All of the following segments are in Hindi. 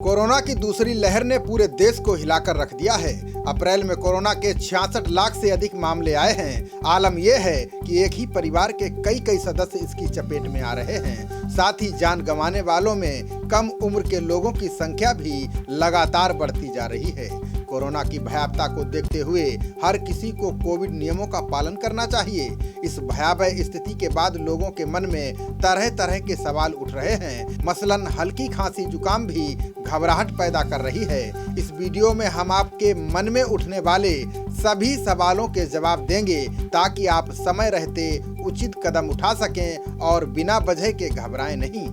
कोरोना की दूसरी लहर ने पूरे देश को हिलाकर रख दिया है। अप्रैल में कोरोना के 66 लाख से अधिक मामले आए हैं। आलम यह है कि एक ही परिवार के कई कई सदस्य इसकी चपेट में आ रहे हैं। साथ ही जान गंवाने वालों में कम उम्र के लोगों की संख्या भी लगातार बढ़ती जा रही है। कोरोना की भयावता को देखते हुए हर किसी को कोविड नियमों का पालन करना चाहिए। इस भयावह स्थिति के बाद लोगों के मन में तरह तरह के सवाल उठ रहे हैं। मसलन हल्की खांसी जुकाम भी घबराहट पैदा कर रही है। इस वीडियो में हम आपके मन में उठने वाले सभी सवालों के जवाब देंगे ताकि आप समय रहते उचित कदम उठा सकें और बिना वजह के घबराएं नहीं।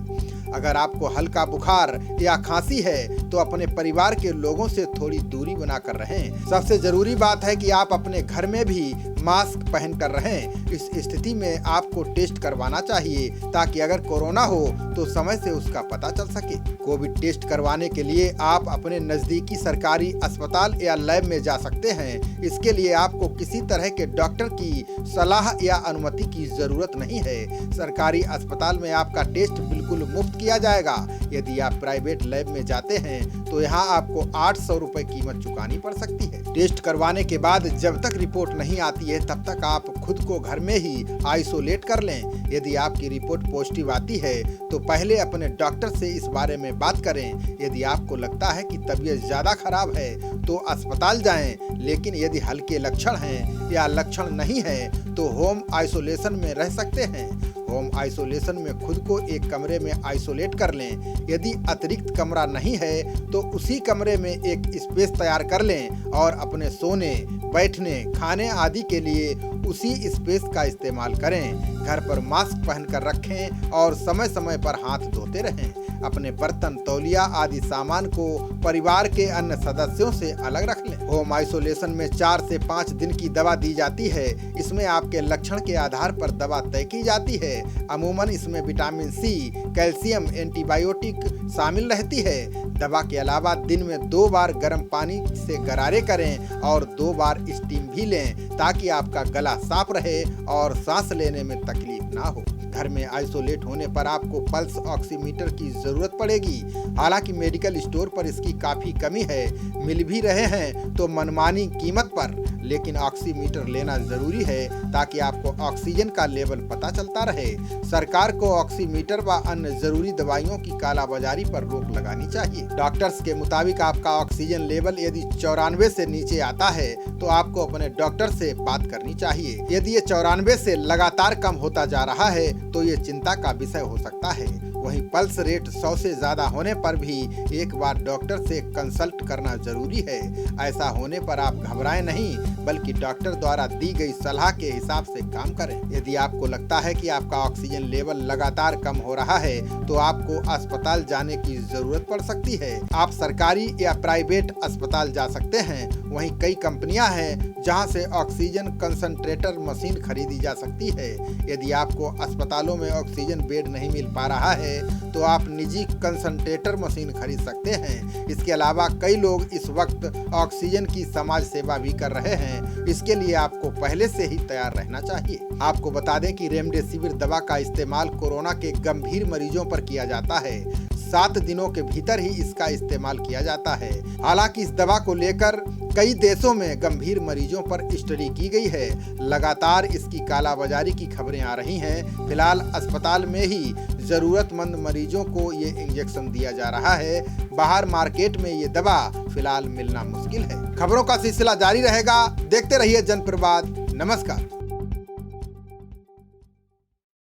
अगर आपको हल्का बुखार या खांसी है तो अपने परिवार के लोगों से थोड़ी दूरी बनाकर रहें। सबसे जरूरी बात है कि आप अपने घर में भी मास्क पहनकर रहें। इस स्थिति में आपको टेस्ट करवाना चाहिए ताकि अगर कोरोना हो तो समय से उसका पता चल सके। कोविड टेस्ट करवाने के लिए आप अपने नजदीकी सरकारी अस्पताल या लैब में जा सकते हैं। इसके लिए आपको किसी तरह के डॉक्टर की सलाह या अनुमति की जरूरत नहीं है। सरकारी अस्पताल में आपका टेस्ट बिल्कुल मुफ्त किया जाएगा। यदि आप प्राइवेट लैब में जाते हैं तो यहाँ आपको 800 रुपए कीमत चुकानी पड़ सकती है। टेस्ट करवाने के बाद जब तक रिपोर्ट नहीं आती है तब तक आप खुद को घर में ही आइसोलेट कर लें। यदि आपकी रिपोर्ट पॉजिटिव आती है तो पहले अपने डॉक्टर से इस बारे में बात करें। यदि आपको लगता है कि तबीयत ज्यादा खराब है तो अस्पताल जाएं, लेकिन यदि हल्के लक्षण हैं या लक्षण नहीं है तो होम आइसोलेशन में रह सकते हैं। होम आइसोलेशन में खुद को एक कमरे में आइसोलेट कर लें। यदि अतिरिक्त कमरा नहीं है तो उसी कमरे में एक स्पेस तैयार कर लें और अपने सोने, बैठने, खाने आदि के लिए उसी स्पेस का इस्तेमाल करें। घर पर मास्क पहनकर रखें और समय समय पर हाथ धोते रहें। अपने बर्तन, तौलिया आदि सामान को परिवार के अन्य सदस्यों से अलग रख लें। होम आइसोलेशन में 4 से 5 दिन की दवा दी जाती है। इसमें आपके लक्षण के आधार पर दवा तय की जाती है। अमूमन इसमें विटामिन सी, कैल्शियम, एंटीबायोटिक शामिल रहती है। दवा के अलावा दिन में 2 बार गर्म पानी से गरारे करें और 2 बार स्टीम भी लें ताकि आपका गला साफ रहे और सांस लेने में तकलीफ ना हो। घर में आइसोलेट होने पर आपको पल्स ऑक्सीमीटर की जरूरत पड़ेगी। हालांकि मेडिकल स्टोर पर इसकी काफी कमी है, मिल भी रहे हैं तो मनमानी कीमत पर, लेकिन ऑक्सीमीटर लेना जरूरी है ताकि आपको ऑक्सीजन का लेवल पता चलता रहे। सरकार को ऑक्सीमीटर व अन्य जरूरी दवाइयों की कालाबाजारी पर रोक लगानी चाहिए। डॉक्टर्स के मुताबिक आपका ऑक्सीजन लेवल यदि 94 से नीचे आता है तो आपको अपने डॉक्टर से बात करनी चाहिए। यदि ये 94 से लगातार कम होता जा रहा है तो ये चिंता का विषय हो सकता है। वहीं पल्स रेट 100 से ज्यादा होने पर भी एक बार डॉक्टर से कंसल्ट करना जरूरी है। ऐसा होने पर आप घबराएं नहीं, बल्कि डॉक्टर द्वारा दी गई सलाह के हिसाब से काम करें। यदि आपको लगता है कि आपका ऑक्सीजन लेवल लगातार कम हो रहा है तो आपको अस्पताल जाने की जरूरत पड़ सकती है। आप सरकारी या प्राइवेट अस्पताल जा सकते हैं। वहीं कई कंपनियां हैं जहां से ऑक्सीजन कंसंट्रेटर मशीन खरीदी जा सकती है। यदि आपको अस्पतालों में ऑक्सीजन बेड नहीं मिल पा रहा है तो आप निजी कंसंट्रेटर मशीन खरीद सकते हैं। इसके अलावा कई लोग इस वक्त ऑक्सीजन की समाज सेवा भी कर रहे हैं। इसके लिए आपको पहले से ही तैयार रहना चाहिए। आपको बता दें कि रेमडेसिविर दवा का इस्तेमाल कोरोना के गंभीर मरीजों पर किया जाता है। 7 दिनों के भीतर ही इसका इस्तेमाल किया जाता है। हालांकि इस दवा को लेकर कई देशों में गंभीर मरीजों पर स्टडी की गई है। लगातार इसकी कालाबाजारी की खबरें आ रही हैं। फिलहाल अस्पताल में ही जरूरतमंद मरीजों को ये इंजेक्शन दिया जा रहा है। बाहर मार्केट में ये दवा फिलहाल मिलना मुश्किल है। खबरों का सिलसिला जारी रहेगा। देखते रहिए जनप्रवाद। नमस्कार।